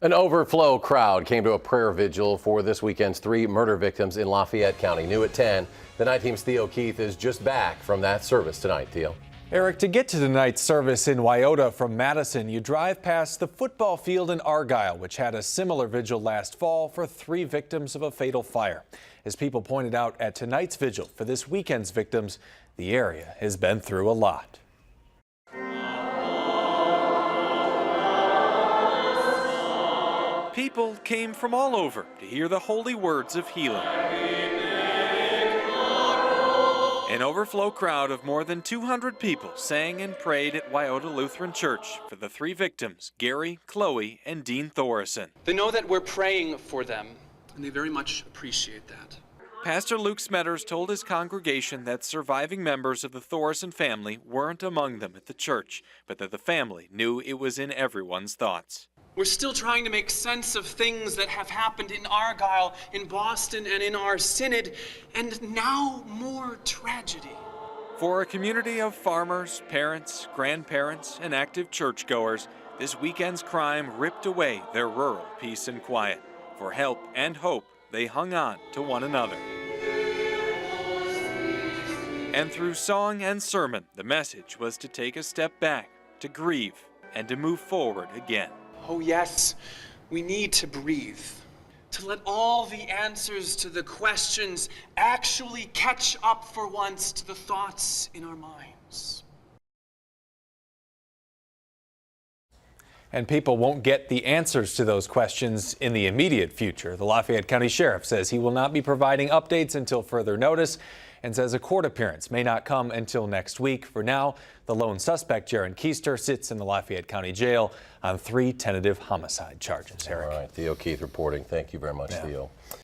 An overflow crowd came to a prayer vigil for this weekend's 3 murder victims in Lafayette County. New at 10, the night team's Theo Keith is just back from that service tonight. Theo. Eric, to get to tonight's service in Wiota from Madison, you drive past the football field in Argyle, which had a similar vigil last fall for 3 victims of a fatal fire. As people pointed out at tonight's vigil for this weekend's victims, the area has been through a lot. People came from all over to hear the holy words of healing. An overflow crowd of more than 200 people sang and prayed at Wiota Lutheran Church for the 3 victims, Gary, Chloe, and Dean Thoreson. They know that we're praying for them, and they very much appreciate that. Pastor Luke Smetters told his congregation that surviving members of the Thoreson family weren't among them at the church, but that the family knew it was in everyone's thoughts. We're still trying to make sense of things that have happened in Argyle, in Boston, and in our synod, and now more tragedy. For a community of farmers, parents, grandparents, and active churchgoers, this weekend's crime ripped away their rural peace and quiet. For help and hope, they hung on to one another. And through song and sermon, the message was to take a step back, to grieve, and to move forward again. Oh yes, we need to breathe, to let all the answers to the questions actually catch up for once to the thoughts in our minds. And people won't get the answers to those questions in the immediate future. The Lafayette County Sheriff says he will not be providing updates until further notice and says a court appearance may not come until next week. For now, the lone suspect, Jaron Keister, sits in the Lafayette County Jail on 3 tentative homicide charges. Eric. All right, Theo Keith reporting. Thank you very much, Theo.